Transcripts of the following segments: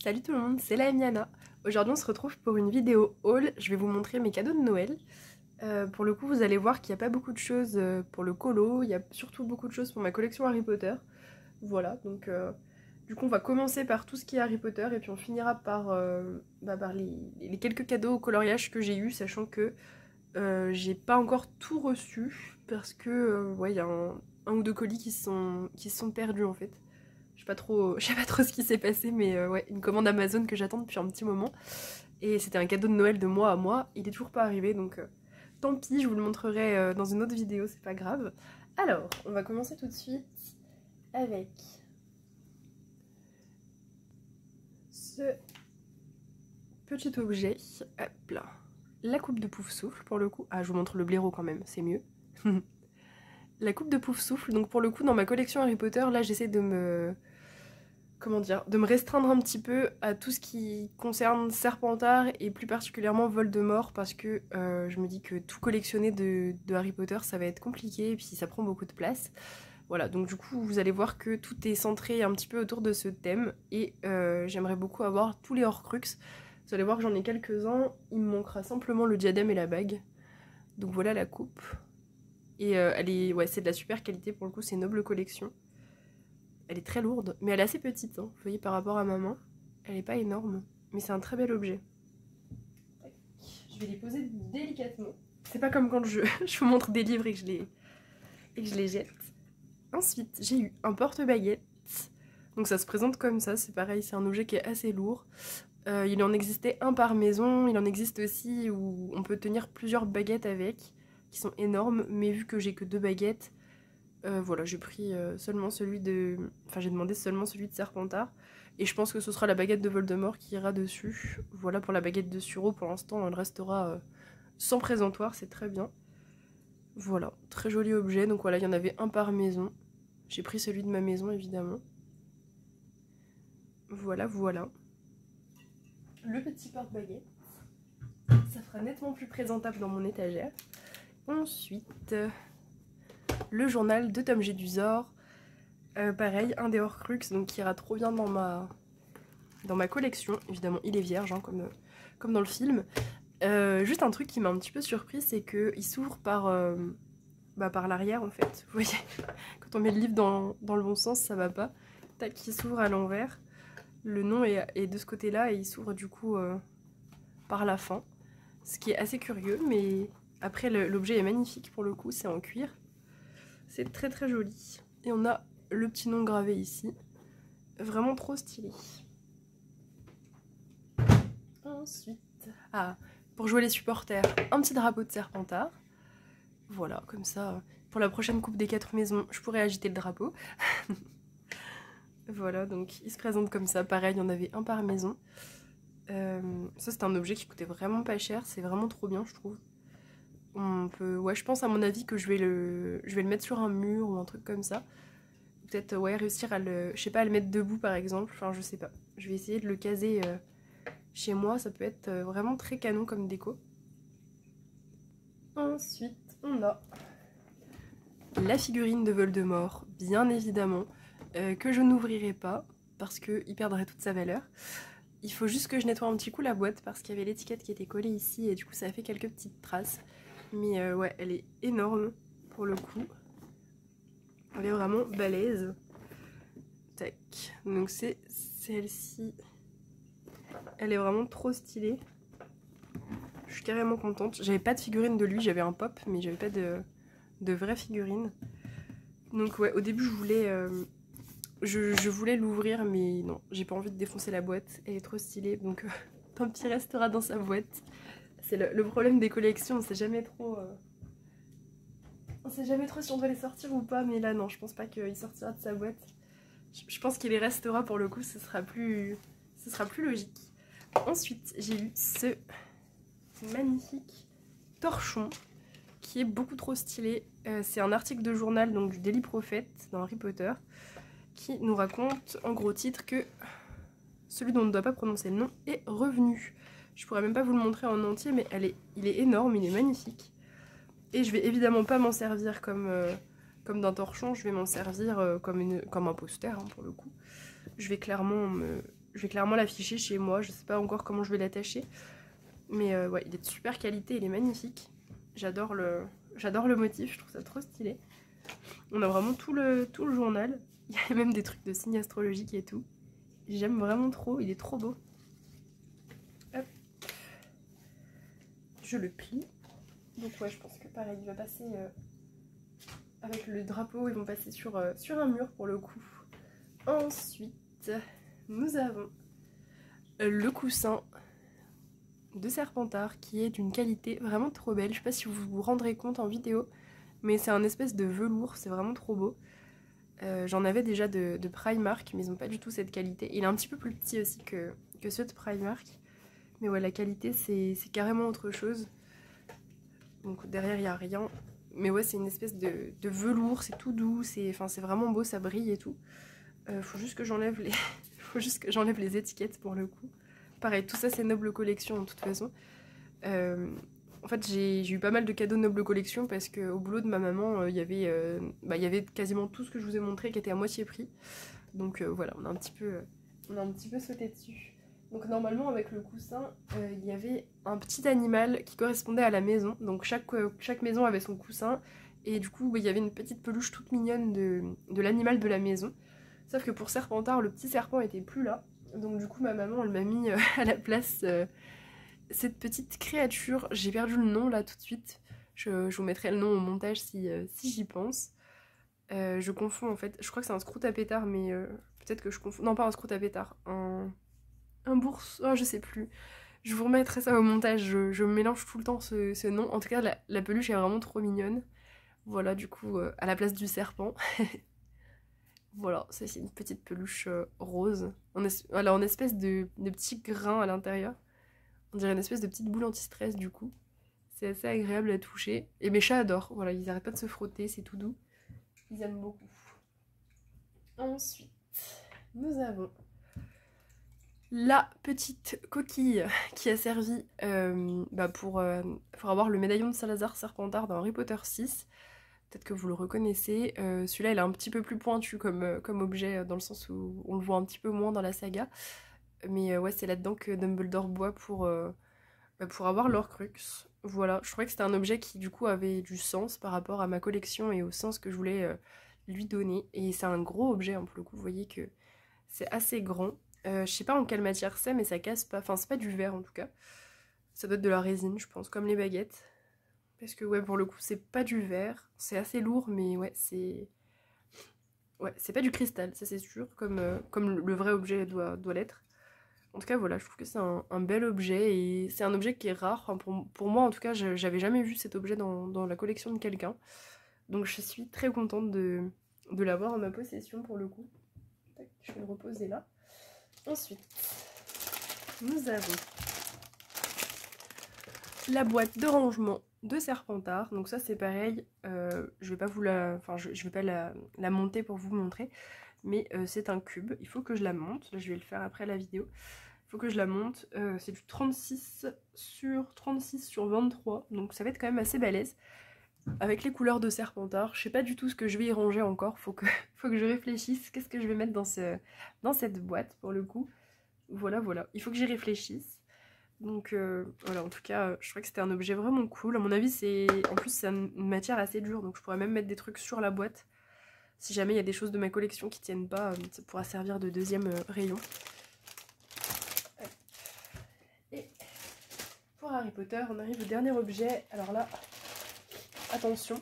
Salut tout le monde, c'est la Emiana. Aujourd'hui on se retrouve pour une vidéo haul. Je vais vous montrer mes cadeaux de Noël. Pour le coup vous allez voir qu'il n'y a pas beaucoup de choses pour le colo, il y a surtout beaucoup de choses pour ma collection Harry Potter. Voilà, donc du coup on va commencer par tout ce qui est Harry Potter et puis on finira par, par les quelques cadeaux au coloriage que j'ai eu, sachant que j'ai pas encore tout reçu parce que ouais, il y a un ou deux colis qui se sont perdus en fait. Je sais pas trop ce qui s'est passé, mais ouais, une commande Amazon que j'attends depuis un petit moment. Et c'était un cadeau de Noël de moi à moi. Il est toujours pas arrivé, donc tant pis, je vous le montrerai dans une autre vidéo, c'est pas grave. Alors, on va commencer tout de suite avec ce petit objet. Hop là. La coupe de Poufsouffle, pour le coup. Ah, je vous montre le blaireau quand même, c'est mieux. La coupe de Poufsouffle, donc pour le coup, dans ma collection Harry Potter, là, j'essaie de me... Comment dire, de me restreindre un petit peu à tout ce qui concerne Serpentard et plus particulièrement Voldemort parce que je me dis que tout collectionner de Harry Potter ça va être compliqué et puis ça prend beaucoup de place. Voilà, donc du coup vous allez voir que tout est centré un petit peu autour de ce thème et j'aimerais beaucoup avoir tous les Horcruxes. Vous allez voir que j'en ai quelques-uns, il me manquera simplement le diadème et la bague. Donc voilà la coupe. Et elle est, ouais, c'est de la super qualité pour le coup, c'est une noble collection. Elle est très lourde, mais elle est assez petite, hein. Vous voyez par rapport à ma main. Elle n'est pas énorme, mais c'est un très bel objet. Je vais les poser délicatement. C'est pas comme quand je vous montre des livres et que je les jette. Ensuite, j'ai eu un porte-baguette. Donc ça se présente comme ça, c'est pareil, c'est un objet qui est assez lourd. Il en existait un par maison, il en existe aussi où on peut tenir plusieurs baguettes avec, qui sont énormes, mais vu que j'ai que 2 baguettes, voilà, j'ai pris seulement celui de... Enfin, j'ai demandé seulement celui de Serpentard. Et je pense que ce sera la baguette de Voldemort qui ira dessus. Voilà pour la baguette de Suro. Pour l'instant, elle restera sans présentoir, c'est très bien. Voilà, très joli objet. Donc voilà, il y en avait un par maison. J'ai pris celui de ma maison, évidemment. Voilà, voilà. Le petit porte-baguette. Ça fera nettement plus présentable dans mon étagère. Ensuite... le journal de Tom Jedusor. Pareil, un des Horcruxes, donc qui ira trop bien dans ma collection. Évidemment, il est vierge, hein, comme dans le film. Juste un truc qui m'a un petit peu surpris, c'est qu'il s'ouvre par l'arrière, en fait. Vous voyez, quand on met le livre dans le bon sens, ça va pas. Tac, il s'ouvre à l'envers. Le nom est de ce côté-là et il s'ouvre du coup par la fin. Ce qui est assez curieux, mais après, l'objet est magnifique pour le coup, c'est en cuir. C'est très très joli. Et on a le petit nom gravé ici. Vraiment trop stylé. Ensuite, pour jouer les supporters, un petit drapeau de Serpentard. Voilà, comme ça, pour la prochaine coupe des 4 maisons, je pourrais agiter le drapeau. Voilà, donc il se présente comme ça. Pareil, il y en avait un par maison. Ça, c'est un objet qui coûtait vraiment pas cher. C'est vraiment trop bien, je trouve. On peut... Ouais, je pense à mon avis que je vais le mettre sur un mur ou un truc comme ça. Peut-être ouais, réussir à je sais pas, à le mettre debout par exemple. Enfin, je sais pas. Je vais essayer de le caser chez moi. Ça peut être vraiment très canon comme déco. Ensuite, on a la figurine de Voldemort, bien évidemment, que je n'ouvrirai pas parce qu'il perdrait toute sa valeur. Il faut juste que je nettoie un petit coup la boîte parce qu'il y avait l'étiquette qui était collée ici et du coup ça a fait quelques petites traces. Mais ouais, elle est énorme pour le coup. Elle est vraiment balèze. Tac. Donc c'est celle-ci. Elle est vraiment trop stylée. Je suis carrément contente. J'avais pas de figurine de lui, j'avais un pop, mais j'avais pas de vraie figurine. Donc ouais, au début je voulais l'ouvrir, mais non, j'ai pas envie de défoncer la boîte. Elle est trop stylée, donc tant pis, restera dans sa boîte. C'est le problème des collections, on sait jamais trop... On sait jamais trop si on doit les sortir ou pas, mais là non, je pense pas qu'il sortira de sa boîte. Je pense qu'il les restera pour le coup, ce sera plus logique. Ensuite, j'ai eu ce magnifique torchon qui est beaucoup trop stylé. C'est un article de journal donc du Daily Prophet dans Harry Potter qui nous raconte en gros titre que celui dont on ne doit pas prononcer le nom est revenu. Je pourrais même pas vous le montrer en entier, mais il est énorme, il est magnifique. Et je vais évidemment pas m'en servir comme d'un torchon, je vais m'en servir comme un poster hein, pour le coup. Je vais clairement Je vais clairement l'afficher chez moi, je sais pas encore comment je vais l'attacher. Mais ouais, il est de super qualité, il est magnifique. J'adore le motif, je trouve ça trop stylé. On a vraiment tout le journal. Il y a même des trucs de signes astrologiques et tout. J'aime vraiment trop, il est trop beau. Hop. Je le plie. Donc ouais, je pense que pareil, il va passer avec le drapeau, ils vont passer sur un mur pour le coup. Ensuite, nous avons le coussin de Serpentard qui est d'une qualité vraiment trop belle. Je sais pas si vous vous rendrez compte en vidéo, mais c'est un espèce de velours, c'est vraiment trop beau. J'en avais déjà de Primark, mais ils n'ont pas du tout cette qualité. Il est un petit peu plus petit aussi que ceux de Primark. Mais ouais, la qualité, c'est carrément autre chose. Donc derrière, il n'y a rien. Mais ouais, c'est une espèce de velours, c'est tout doux, c'est vraiment beau, ça brille et tout. Faut juste que j'enlève les étiquettes pour le coup. Pareil, tout ça c'est Noble Collection de toute façon. En fait, j'ai eu pas mal de cadeaux Noble Collection parce qu'au boulot de ma maman, il y avait quasiment tout ce que je vous ai montré qui était à moitié prix. Donc voilà, on a un petit peu sauté dessus. Donc normalement avec le coussin, il y avait un petit animal qui correspondait à la maison. Donc chaque maison avait son coussin. Et du coup, il y avait une petite peluche toute mignonne de l'animal de la maison. Sauf que pour Serpentard, le petit serpent était plus là. Donc du coup, ma maman, elle m'a mis à la place cette petite créature. J'ai perdu le nom là tout de suite. Je vous mettrai le nom au montage si j'y pense. Je confonds en fait. Je crois que c'est un scrout à pétard, mais peut-être que je confonds. Non, pas un scrout à pétard. Un bourse. Oh, je sais plus. Je vous remettrai ça au montage. Je mélange tout le temps ce nom. En tout cas, la peluche est vraiment trop mignonne. Voilà, du coup, à la place du serpent. Voilà, ça c'est une petite peluche rose. Elle a une espèce de petit grain à l'intérieur. On dirait une espèce de petite boule anti-stress du coup. C'est assez agréable à toucher. Et mes chats adorent. Voilà, ils arrêtent pas de se frotter, c'est tout doux. Ils aiment beaucoup. Ensuite, nous avons la petite coquille qui a servi pour avoir le médaillon de Salazar Serpentard dans Harry Potter 6. Peut-être que vous le reconnaissez. Celui-là, il est un petit peu plus pointu comme objet, dans le sens où on le voit un petit peu moins dans la saga. Mais ouais, c'est là-dedans que Dumbledore boit pour avoir l'Orcrux. Voilà, je trouvais que c'était un objet qui du coup avait du sens par rapport à ma collection et au sens que je voulais lui donner. Et c'est un gros objet, hein, pour le coup, vous voyez que c'est assez grand. Je sais pas en quelle matière c'est, mais ça casse pas. Enfin, c'est pas du verre en tout cas. Ça doit être de la résine, je pense, comme les baguettes. Parce que ouais, pour le coup, c'est pas du verre. C'est assez lourd, mais ouais, c'est... Ouais, c'est pas du cristal, ça c'est sûr, comme le vrai objet doit l'être. En tout cas, voilà, je trouve que c'est un bel objet, et c'est un objet qui est rare. Enfin, pour moi, en tout cas, j'avais jamais vu cet objet dans la collection de quelqu'un. Donc je suis très contente de l'avoir en ma possession, pour le coup. Tac, je vais le reposer là. Ensuite, nous avons la boîte de rangement de Serpentard. Donc ça c'est pareil, je vais pas vous je vais pas la monter pour vous montrer, mais c'est un cube, il faut que je la monte. Là je vais le faire après la vidéo. Il faut que je la monte, c'est du 36 sur 23, donc ça va être quand même assez balèze. Avec les couleurs de Serpentard, je sais pas du tout ce que je vais y ranger encore, faut que je réfléchisse, qu'est-ce que je vais mettre dans cette boîte pour le coup. Voilà, il faut que j'y réfléchisse. Donc voilà, en tout cas, je trouvais que c'était un objet vraiment cool. À mon avis, en plus c'est une matière assez dure, donc je pourrais même mettre des trucs sur la boîte. Si jamais il y a des choses de ma collection qui tiennent pas, ça pourra servir de deuxième rayon. Et pour Harry Potter, on arrive au dernier objet. Alors là, attention.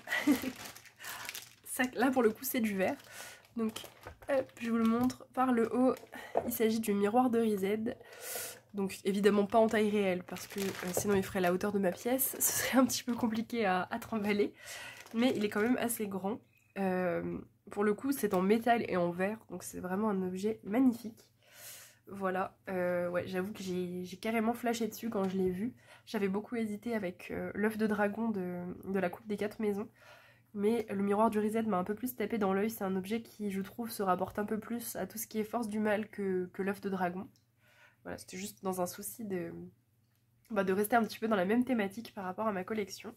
Là pour le coup c'est du verre. Donc hop, je vous le montre par le haut. Il s'agit du miroir de Riséd. Donc évidemment pas en taille réelle parce que sinon il ferait la hauteur de ma pièce. Ce serait un petit peu compliqué à trimballer. Mais il est quand même assez grand. Pour le coup c'est en métal et en verre. Donc c'est vraiment un objet magnifique. Voilà, ouais, j'avoue que j'ai carrément flashé dessus quand je l'ai vu. J'avais beaucoup hésité avec l'œuf de dragon de la Coupe des 4 maisons. Mais le miroir du Riséd m'a un peu plus tapé dans l'œil. C'est un objet qui, je trouve, se rapporte un peu plus à tout ce qui est force du mal que l'œuf de dragon. Voilà, c'était juste dans un souci de rester un petit peu dans la même thématique par rapport à ma collection.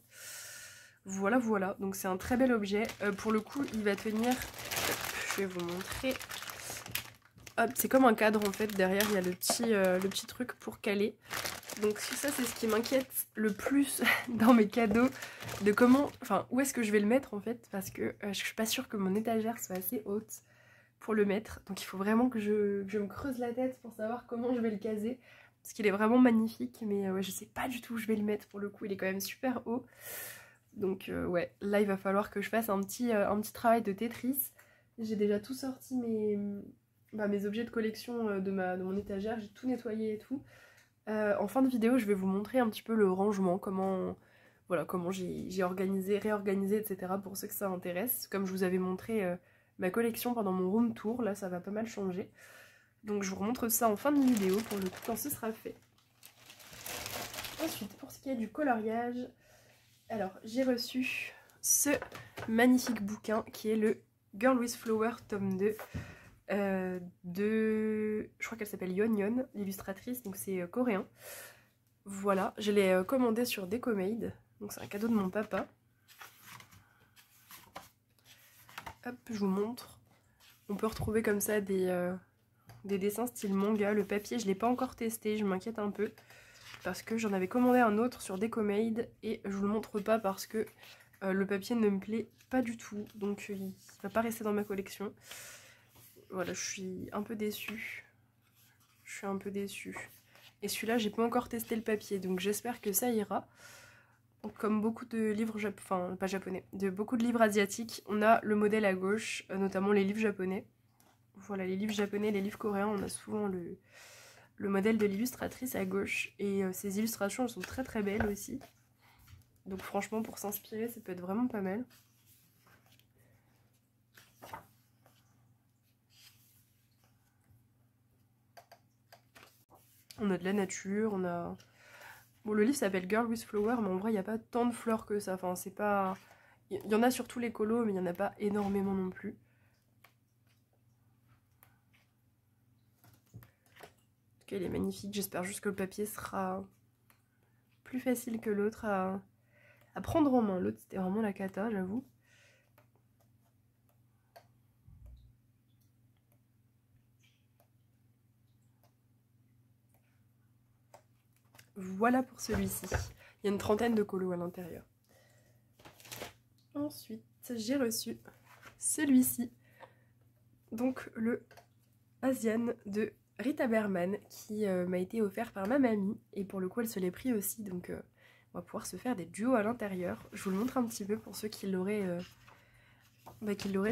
Voilà, donc c'est un très bel objet. Pour le coup, il va tenir... Je vais vous montrer. hop, c'est comme un cadre en fait, derrière il y a le petit truc pour caler. Donc ça c'est ce qui m'inquiète le plus dans mes cadeaux, de comment, enfin où est-ce que je vais le mettre en fait, parce que je suis pas sûre que mon étagère soit assez haute pour le mettre. Donc il faut vraiment que je me creuse la tête pour savoir comment je vais le caser, parce qu'il est vraiment magnifique, mais ouais, je sais pas du tout où je vais le mettre pour le coup, il est quand même super haut. Donc ouais, là il va falloir que je fasse un petit travail de Tetris. J'ai déjà tout sorti mes objets de collection de mon étagère, j'ai tout nettoyé et tout. En fin de vidéo, je vais vous montrer un petit peu le rangement, comment j'ai organisé, réorganisé, etc. pour ceux que ça intéresse. Comme je vous avais montré ma collection pendant mon room tour, là ça va pas mal changer. Donc je vous remontre ça en fin de vidéo pour le coup quand ce sera fait. Ensuite, pour ce qui est du coloriage, alors j'ai reçu ce magnifique bouquin qui est le Girl with Flower tome 2. Je crois qu'elle s'appelle Yeon Yeon, l'illustratrice, donc c'est coréen. Voilà, je l'ai commandé sur Decomade, donc c'est un cadeau de mon papa. Hop, je vous montre. On peut retrouver comme ça des dessins style manga. Le papier, je ne l'ai pas encore testé, je m'inquiète un peu, parce que j'en avais commandé un autre sur Decomade, et je vous le montre pas parce que le papier ne me plaît pas du tout, donc il va pas rester dans ma collection. Voilà, je suis un peu déçue. Et celui-là, j'ai pas encore testé le papier, donc j'espère que ça ira. Donc, comme beaucoup de livres, enfin pas japonais, de beaucoup de livres asiatiques, on a le modèle à gauche, notamment les livres japonais. Voilà, les livres japonais, les livres coréens, on a souvent le modèle de l'illustratrice à gauche. Et ces illustrations, elles sont très très belles aussi. Donc franchement, pour s'inspirer, ça peut être vraiment pas mal. On a de la nature, on a... Bon, le livre s'appelle Girl with Flower, mais en vrai, il n'y a pas tant de fleurs que ça. Enfin, c'est pas... Il y en a sur tous les colos, mais il n'y en a pas énormément non plus. En tout cas, il est magnifique. J'espère juste que le papier sera plus facile que l'autre à prendre en main. L'autre, c'était vraiment la cata, j'avoue. Voilà pour celui-ci. Il y a une trentaine de colos à l'intérieur. Ensuite, j'ai reçu celui-ci. Donc le Asian de Rita Berman qui m'a été offert par ma mamie. Et pour le coup, elle se l'est pris aussi. Donc on va pouvoir se faire des duos à l'intérieur. Je vous le montre un petit peu pour ceux qui l'auraient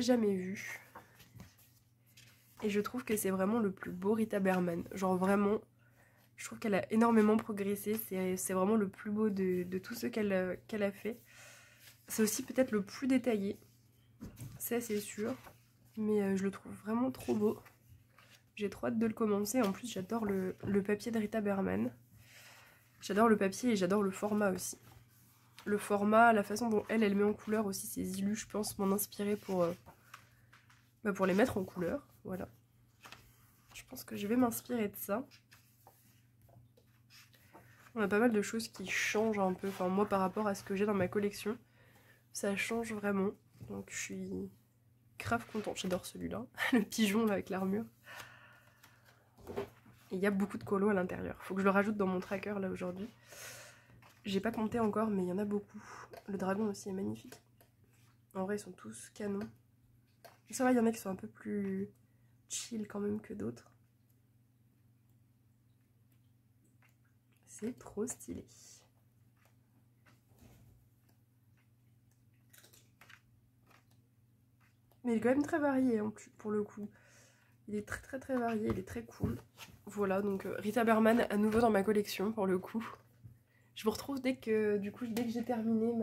jamais vu. Et je trouve que c'est vraiment le plus beau Rita Berman. Genre vraiment... Je trouve qu'elle a énormément progressé, c'est vraiment le plus beau de tous ceux qu'elle a fait. C'est aussi peut-être le plus détaillé, c'est sûr, mais je le trouve vraiment trop beau. J'ai trop hâte de le commencer, en plus j'adore le papier de Rita Berman. J'adore le papier et j'adore le format aussi. Le format, la façon dont elle met en couleur aussi ses illus, je pense m'en inspirer pour les mettre en couleur, voilà. Je pense que je vais m'inspirer de ça. On a pas mal de choses qui changent un peu, enfin moi par rapport à ce que j'ai dans ma collection, ça change vraiment, donc je suis grave contente, j'adore celui-là, le pigeon là, avec l'armure. Et il y a beaucoup de colos à l'intérieur, faut que je le rajoute dans mon tracker là aujourd'hui. J'ai pas compté encore mais il y en a beaucoup, le dragon aussi est magnifique. En vrai ils sont tous canons. Ça va, il y en a qui sont un peu plus chill quand même que d'autres. C'est trop stylé. Mais il est quand même très varié hein, pour le coup. Il est très varié, il est très cool. Voilà, donc Rita Berman à nouveau dans ma collection pour le coup. Je vous retrouve dès que j'ai terminé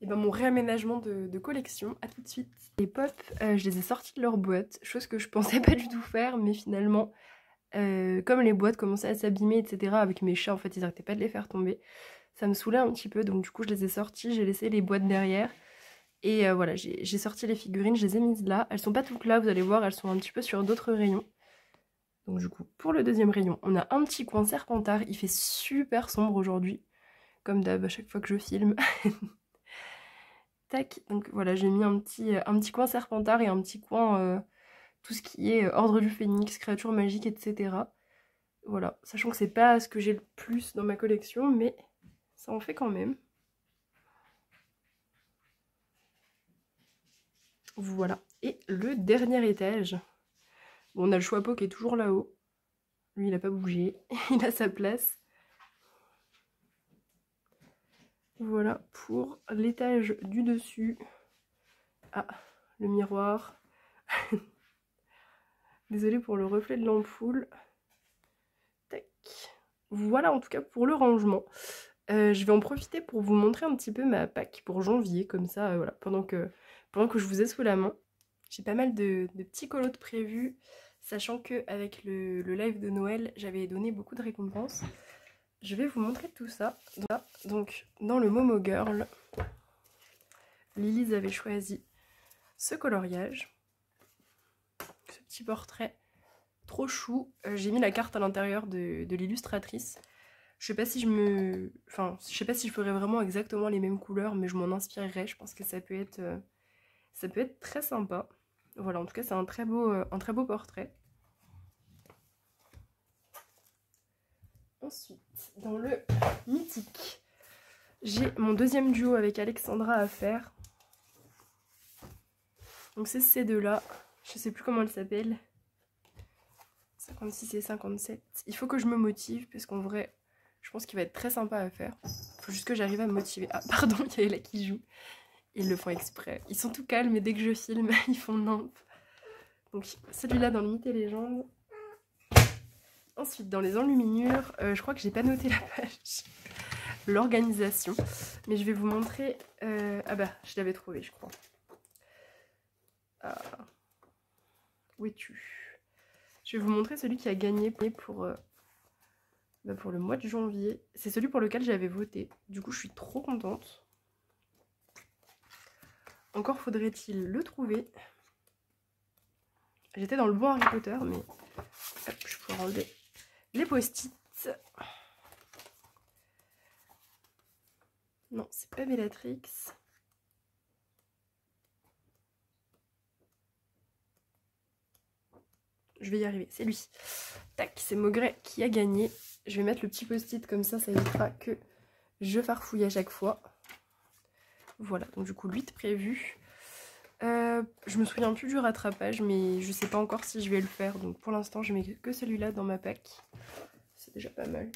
mon réaménagement de collection. A tout de suite. Les pop, je les ai sortis de leur boîte, chose que je pensais pas du tout faire, mais finalement... comme les boîtes commençaient à s'abîmer, etc. avec mes chats, en fait, ils arrêtaient pas de les faire tomber. Ça me saoulait un petit peu, donc du coup, je les ai sortis, j'ai laissé les boîtes derrière. Et voilà, j'ai sorti les figurines, je les ai mises là. Elles sont pas toutes là, vous allez voir, elles sont un petit peu sur d'autres rayons. Donc du coup, pour le deuxième rayon, on a un petit coin Serpentard. Il fait super sombre aujourd'hui, comme d'hab à chaque fois que je filme. Tac, donc voilà, j'ai mis un petit coin Serpentard et un petit coin tout ce qui est Ordre du Phénix, créatures magiques, etc. Voilà, sachant que c'est pas ce que j'ai le plus dans ma collection, mais ça en fait quand même. Voilà, et le dernier étage. Bon, on a le Choixpeau qui est toujours là-haut. Lui, il n'a pas bougé, il a sa place. Voilà pour l'étage du dessus. Ah, le miroir. Désolée pour le reflet de l'ampoule. Tac. Voilà en tout cas pour le rangement. Je vais en profiter pour vous montrer un petit peu ma pack pour janvier, comme ça, voilà, pendant que je vous ai sous la main. J'ai pas mal de petits colos de prévus, sachant qu'avec le live de Noël, j'avais donné beaucoup de récompenses. Je vais vous montrer tout ça. Donc, dans le Momo Girl, Lilise avait choisi ce coloriage, ce petit portrait trop chou. J'ai mis la carte à l'intérieur de l'illustratrice. Je sais pas si je sais pas si je ferais vraiment exactement les mêmes couleurs, mais je m'en inspirerai. Je pense que ça peut être très sympa. Voilà, en tout cas, c'est un très beau portrait. Ensuite, dans le mythique, j'ai mon deuxième duo avec Alexandra à faire. Donc c'est ces deux-là. Je sais plus comment elles s'appellent. 56 et 57. Il faut que je me motive, parce qu'en vrai, je pense qu'il va être très sympa à faire. Il faut juste que j'arrive à me motiver. Ah, pardon, il y a Ella qui joue. Ils le font exprès. Ils sont tout calmes, mais dès que je filme, ils font nimp. Donc celui-là dans le Mythes et Légendes. Ensuite, dans les enluminures, je crois que j'ai pas noté la page. L'organisation. Mais je vais vous montrer... Ah bah, je l'avais trouvé, je crois. Ah. Où es-tu? Je vais vous montrer celui qui a gagné pour le mois de janvier. C'est celui pour lequel j'avais voté. Du coup, je suis trop contente. Encore faudrait-il le trouver. J'étais dans le bon Harry Potter, mais hop, je pourrais enlever les post-it. Non, c'est pas Bellatrix. Je vais y arriver, c'est lui. Tac, c'est Maugret qui a gagné. Je vais mettre le petit post-it comme ça évitera que je farfouille à chaque fois. Voilà, donc du coup, 8 prévu. Je me souviens plus du rattrapage, mais je sais pas encore si je vais le faire. Donc pour l'instant, je mets que celui-là dans ma pack. C'est déjà pas mal.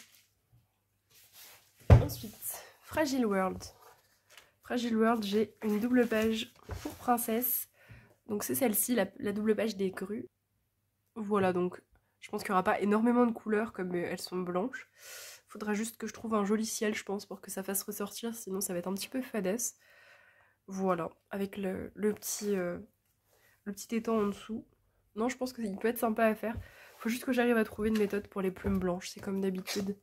Ensuite, Fragile World. Fragile World, j'ai une double page pour princesse. Donc c'est celle-ci, la double page des grues. Voilà, donc je pense qu'il n'y aura pas énormément de couleurs comme elles sont blanches. Faudra juste que je trouve un joli ciel, je pense, pour que ça fasse ressortir, sinon ça va être un petit peu fadasse. Voilà, avec le petit étang en dessous. Non, je pense qu'il peut être sympa à faire. Faut juste que j'arrive à trouver une méthode pour les plumes blanches, c'est comme d'habitude.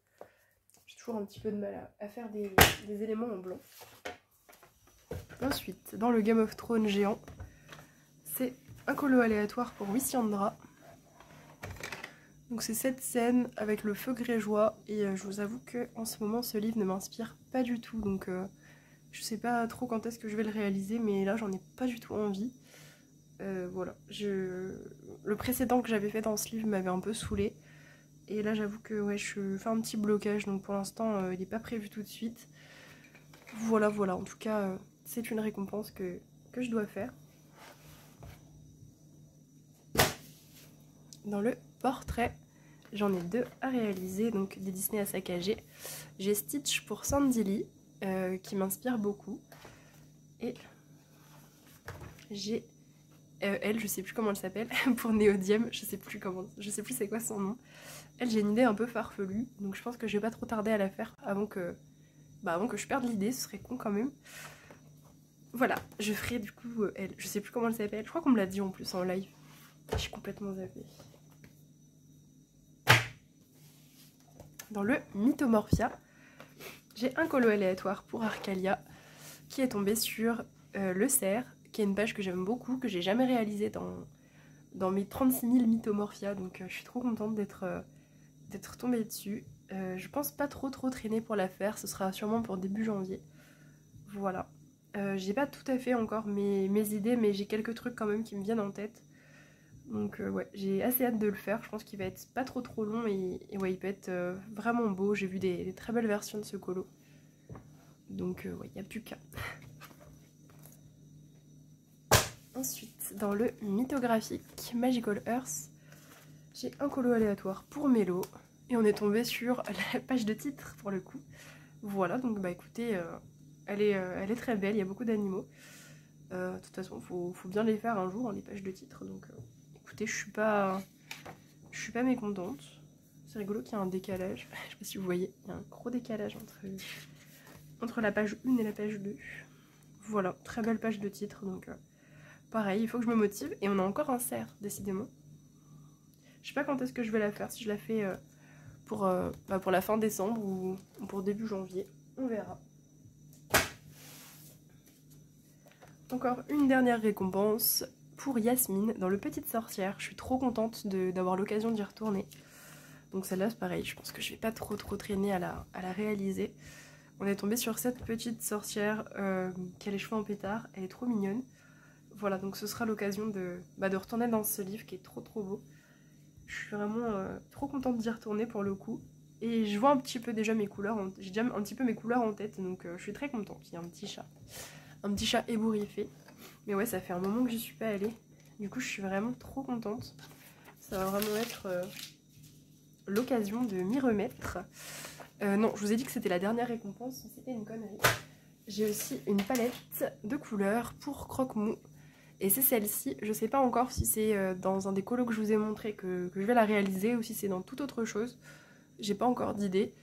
J'ai toujours un petit peu de mal à faire des éléments en blanc. Ensuite, dans le Game of Thrones géant, c'est un colo aléatoire pour Wissandra. Donc c'est cette scène avec le feu grégeois et je vous avoue que en ce moment ce livre ne m'inspire pas du tout, donc je sais pas trop quand est-ce que je vais le réaliser, mais là j'en ai pas du tout envie. Voilà, le précédent que j'avais fait dans ce livre m'avait un peu saoulée et là j'avoue que ouais, je fais un petit blocage, donc pour l'instant il n'est pas prévu tout de suite. Voilà, en tout cas c'est une récompense que je dois faire. Dans le portrait, j'en ai 2 à réaliser, donc des Disney à saccager. J'ai Stitch pour Sandy Lee, qui m'inspire beaucoup. Et j'ai elle, je sais plus comment elle s'appelle, pour Néodium, je sais plus c'est quoi son nom. Elle, j'ai une idée un peu farfelue, donc je pense que je vais pas trop tarder à la faire avant que je perde l'idée, ce serait con quand même. Voilà, je ferai du coup elle, je sais plus comment elle s'appelle, je crois qu'on me l'a dit en plus en live. Je suis complètement zappée. Dans le Mythomorphia, j'ai un colo aléatoire pour Arcalia qui est tombé sur le cerf, qui est une page que j'aime beaucoup, que j'ai jamais réalisée dans mes 36 000 Mythomorphia, donc je suis trop contente d'être tombée dessus. Je pense pas trop traîner pour la faire, ce sera sûrement pour début janvier. Voilà. J'ai pas tout à fait encore mes idées, mais j'ai quelques trucs quand même qui me viennent en tête. Donc ouais, j'ai assez hâte de le faire. Je pense qu'il va être pas trop long et ouais, il peut être vraiment beau. J'ai vu des très belles versions de ce colo. Donc ouais, il n'y a plus qu'à. Ensuite, dans le mythographique Magical Earth, j'ai un colo aléatoire pour Mélo. Et on est tombé sur la page de titre pour le coup. Voilà, donc bah écoutez, elle est très belle, il y a beaucoup d'animaux. De toute façon, faut bien les faire un jour, hein, les pages de titre. Donc écoutez, je suis pas mécontente. C'est rigolo qu'il y a un décalage. Je sais pas si vous voyez, il y a un gros décalage entre la page 1 et la page 2. Voilà, très belle page de titre. Donc pareil, il faut que je me motive. Et on a encore un cerf, décidément. Je sais pas quand est-ce que je vais la faire, si je la fais pour la fin décembre ou pour début janvier. On verra. Encore une dernière récompense pour Yasmine dans le Petite Sorcière. Je suis trop contente d'avoir l'occasion d'y retourner. Donc celle-là c'est pareil, je pense que je vais pas trop traîner à la réaliser. On est tombé sur cette petite sorcière qui a les cheveux en pétard, elle est trop mignonne. Voilà, donc ce sera l'occasion de retourner dans ce livre qui est trop beau. Je suis vraiment trop contente d'y retourner pour le coup. Et je vois un petit peu déjà mes couleurs, j'ai déjà un petit peu mes couleurs en tête, donc je suis très contente. Il y a un petit chat ébouriffé. Mais ouais, ça fait un moment que j'y suis pas allée. Du coup, je suis vraiment trop contente. Ça va vraiment être l'occasion de m'y remettre. Non, je vous ai dit que c'était la dernière récompense, c'était une connerie. J'ai aussi une palette de couleurs pour Croque-Mou. Et c'est celle-ci, je sais pas encore si c'est dans un des colos que je vous ai montré que je vais la réaliser ou si c'est dans toute autre chose. J'ai pas encore d'idée.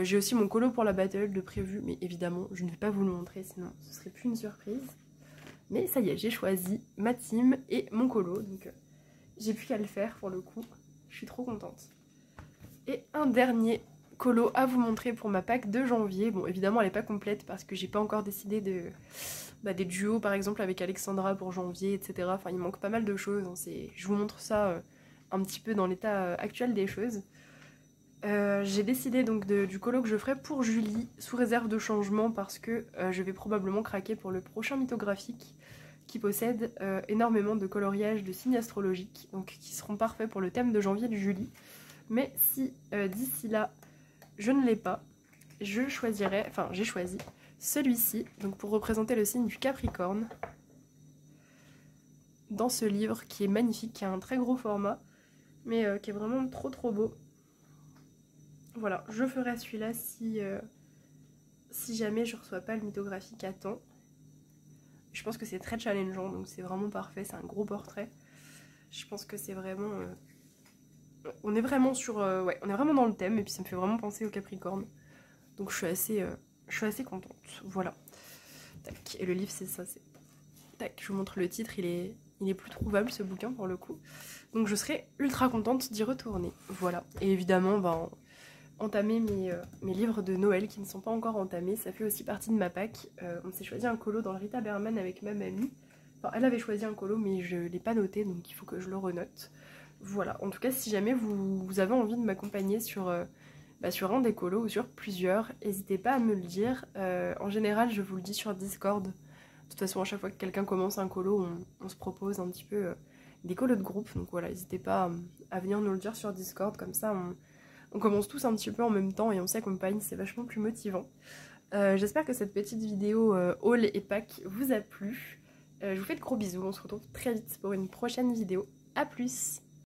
J'ai aussi mon colo pour la battle de prévu, mais évidemment, je ne vais pas vous le montrer, sinon ce serait plus une surprise. Mais ça y est, j'ai choisi ma team et mon colo, donc j'ai plus qu'à le faire pour le coup. Je suis trop contente. Et un dernier colo à vous montrer pour ma pack de janvier. Bon, évidemment, elle n'est pas complète parce que j'ai pas encore décidé des duos, par exemple, avec Alexandra pour janvier, etc. Enfin, il manque pas mal de choses. Hein. Je vous montre ça un petit peu dans l'état actuel des choses. J'ai décidé donc du colo que je ferai pour Julie, sous réserve de changement, parce que je vais probablement craquer pour le prochain mythographique qui possède énormément de coloriages de signes astrologiques, donc qui seront parfaits pour le thème de janvier de Julie. Mais si d'ici là je ne l'ai pas, j'ai choisi celui-ci, donc pour représenter le signe du Capricorne, dans ce livre qui est magnifique, qui a un très gros format, mais qui est vraiment trop beau. Voilà, je ferai celui-là si jamais je reçois pas le mythographique à temps. Je pense que c'est très challengeant, donc c'est vraiment parfait, c'est un gros portrait. Je pense que c'est vraiment... on est vraiment ouais, on est vraiment dans le thème, et puis ça me fait vraiment penser au Capricorne. Donc je suis assez contente, voilà. Tac, et le livre c'est ça, tac, je vous montre le titre, il est plus trouvable ce bouquin pour le coup. Donc je serai ultra contente d'y retourner, voilà. Et évidemment, entamer mes livres de Noël qui ne sont pas encore entamés, ça fait aussi partie de ma pack. On s'est choisi un colo dans le Rita Berman avec ma mamie. Enfin, elle avait choisi un colo mais je ne l'ai pas noté, donc il faut que je le renote. Voilà, en tout cas si jamais vous avez envie de m'accompagner sur un des colos ou sur plusieurs, n'hésitez pas à me le dire. En général je vous le dis sur Discord. De toute façon à chaque fois que quelqu'un commence un colo, on se propose un petit peu des colos de groupe. Donc voilà, n'hésitez pas à venir nous le dire sur Discord, comme ça on commence tous un petit peu en même temps et on s'accompagne, c'est vachement plus motivant. J'espère que cette petite vidéo haul et pack vous a plu. Je vous fais de gros bisous, on se retrouve très vite pour une prochaine vidéo. A plus!